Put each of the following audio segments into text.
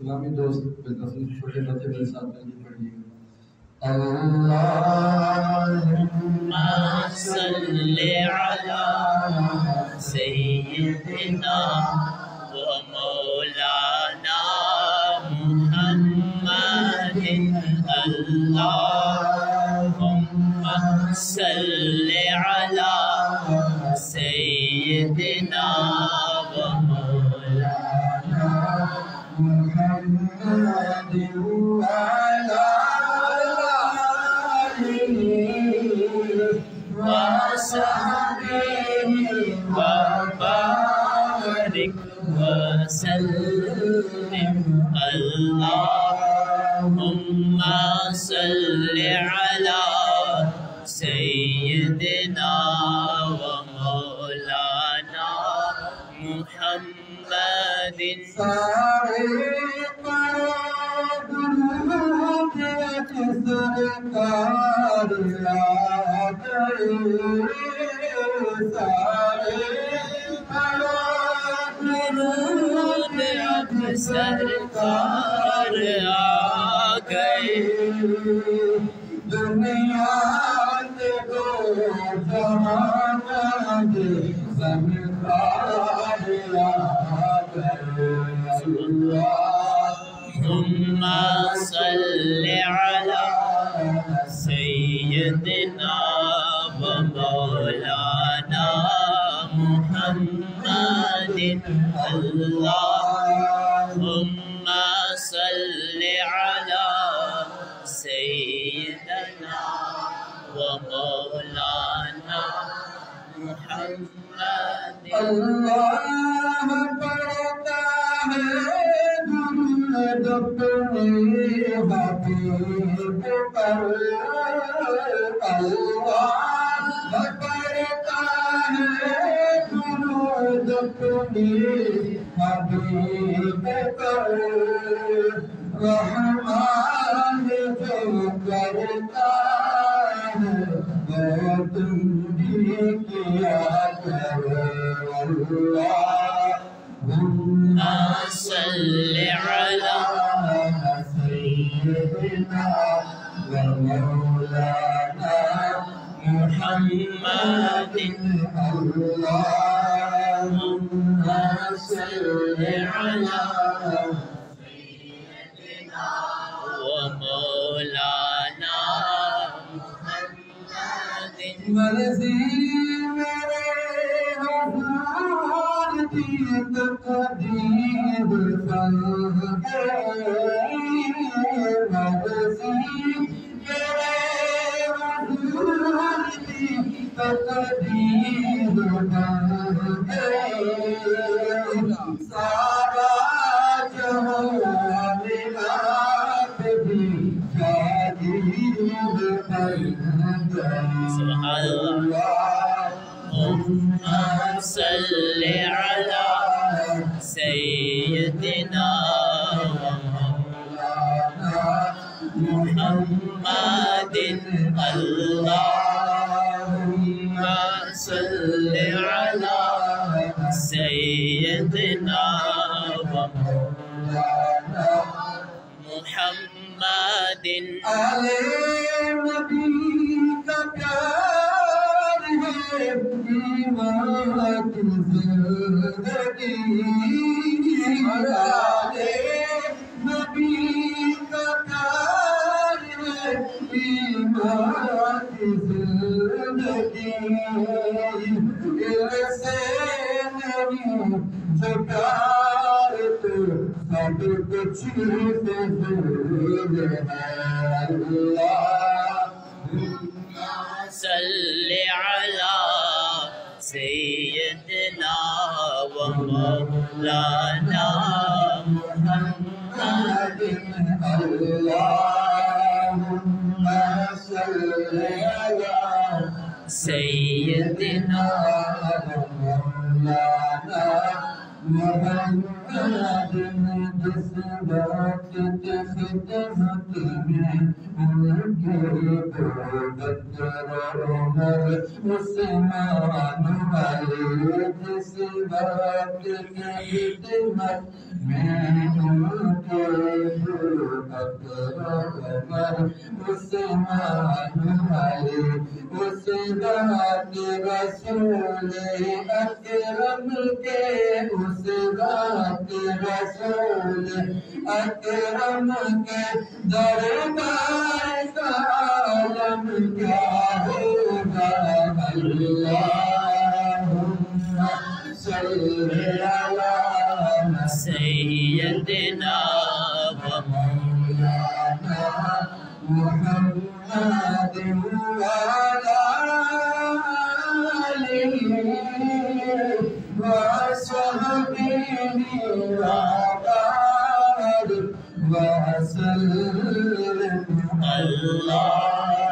اسلامی دوست چھوٹے بچے میرے ساتھ مل کے پڑھیے گا. اللہم صلی علی سیدنا و مولانا محمد. اللہم صلی علی سیدنا و مولانا محمد وعلى وصحبه وبارك وسلم. اللهم صل على سيدنا ومولانا محمد. سرکار آ گئے دنیا کے دو جہاں کے سرکار آ گئے. اللہم صل علی سیدنا و مولانا محمد. اللہم صل علی سیدنا و مولانا محمد. اللہ پڑھتا ہے درود اپنے حبیب پر. اللہ پڑھتا ہے درود اپنے حبیب پر. رحمان جو کرتا ہے وہ تم بھی کیا کرو. اللہم صل علی سیدنا و مولانا محمد. اللہم صل علی سیدنا و مولانا محمد. مرضی میرے حضور کی تقدیر بن گئی. مرضی میرے حضور کی تقدیر بن گئی. سارا جہان رات بھی جاگیر بن گئی. سبحان اللہ. اللہم صل علی سیدنا و مولانا محمد. اللہم صل علی سیدنا و مولانا محمد. آلِ نبی کا پیار ہے ایمان کی زندگی. آلِ نبی کا پیار ہے ایمان کی زندگی. دل سے نہیں جو پیار تو سب کچھ سے دور ہے. اللہم صل علی سیدنا و مولانا محمد. اللہم صل علی سیدنا و مولانا محمد. جس بات کی خدمت میں ان کے دو بدر عمر عثمان علی جس وقت کی خدمت میں ان کے دو بدر عمر عثمان علی اس ذات رسول اکرم کے اس ذات رسول اکرم کے دربار کا عالم کیا ہوگا اللہم صلی علی سیدنا و مولانا محمد وعلى آله وصحبه وبارك وسلم اللهم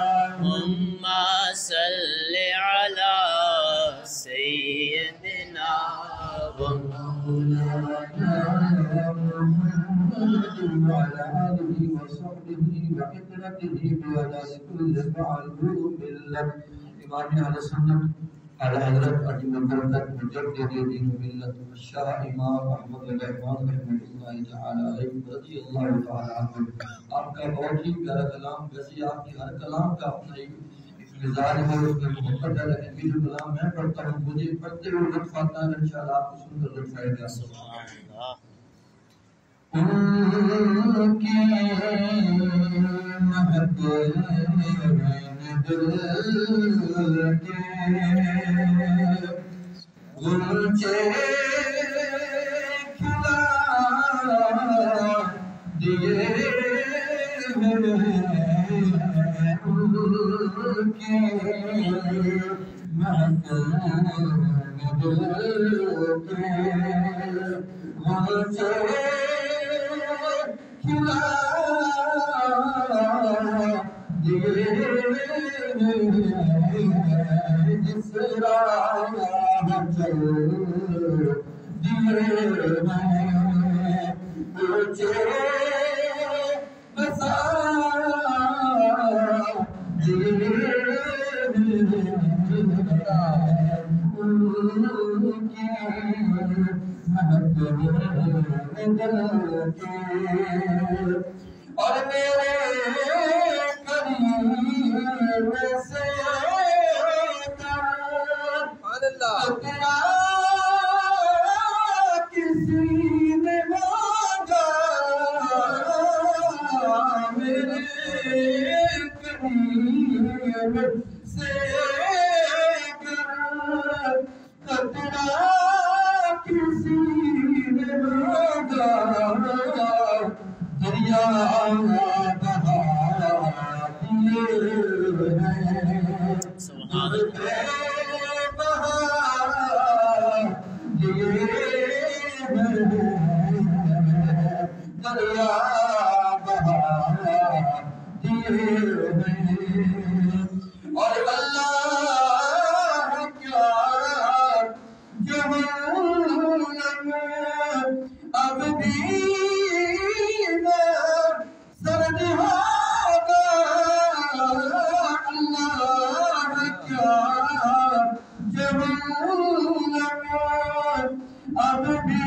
صل على سيدنا ومولانا محمد وعلى آله وصحبه وعترته بعدد كل معلوم لك امام اہل سنت اعلی حضرت علی برکت مجدد دین ملت الشاہ امام احمد الرحمن رحمۃ اللہ تعالی علیہ رضی اللہ تعالی عنہ. آپ کا بہت ہی پیارا کلام، ویسے آپ کی ہر کلام کا اپنا ایک مزاج ہے، اس میں محبت ہے، لیکن یہ جو کلام میں پڑھتا ہوں مجھے پڑھتے ہوئے لطف آتا ہے، انشاءاللہ آپ کو سن کر لطف آئے گا. سبحان اللہ. ان کی محبت دل کے غنچے کھلا دیے ان کی محبت دل کے غنچے کھلا دیے جس راہ چل دیے میں پوچھے بسا دیے ان کی محبت دل کے اور میرے قریب سے اتنا کسی نے مانگا میرے قریب سے اتنا کسی نے مانگا دریا بہا دیے سبحان اللہ. بہا دیے دریا بہا دیے اور اللہ کیا جہنم اب بھی سرد ہوگا اللہ کیا جہنم اب بھی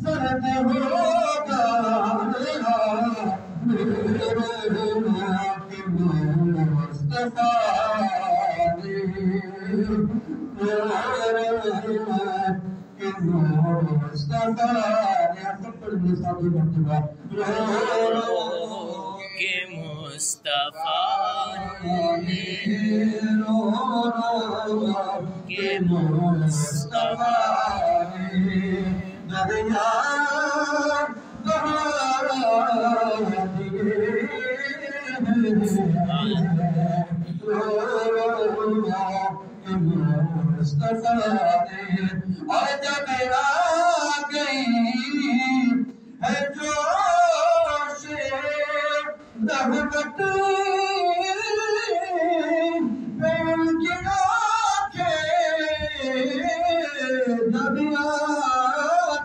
سرد ہوگا میرے مصطفیٰ کہ مصطفیٰ کہ مصطفیٰ دریا اور جب آ گئی ہے جوش رحمت پھول کی آنکھیں جب آ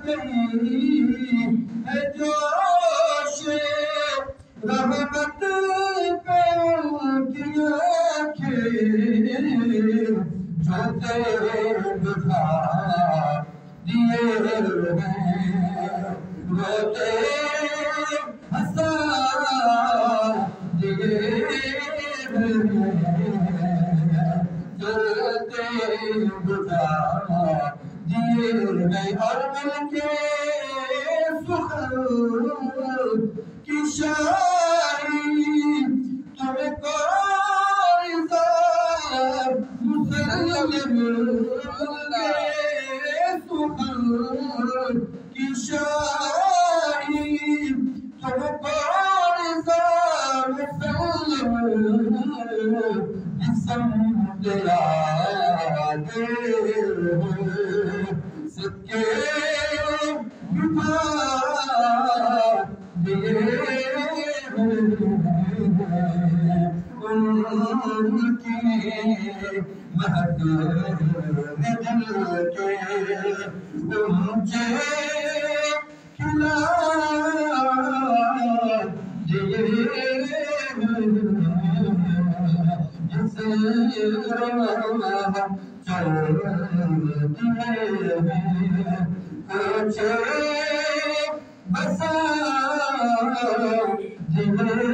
گئی ہے جوش رحمت روتے ہنسا دیے چلتے گزار دیے گئے اور مل کے سخن کی شاعری تمہیں قرآن مسلم کے سخن کی شاعری تمہیں قرآن مسلم جسم تیرا دیر صدقے بٹھا دیے ان کی مہک میں دل کے اونچے کھلا دیے جسے چل دیے اونچے بسا دیے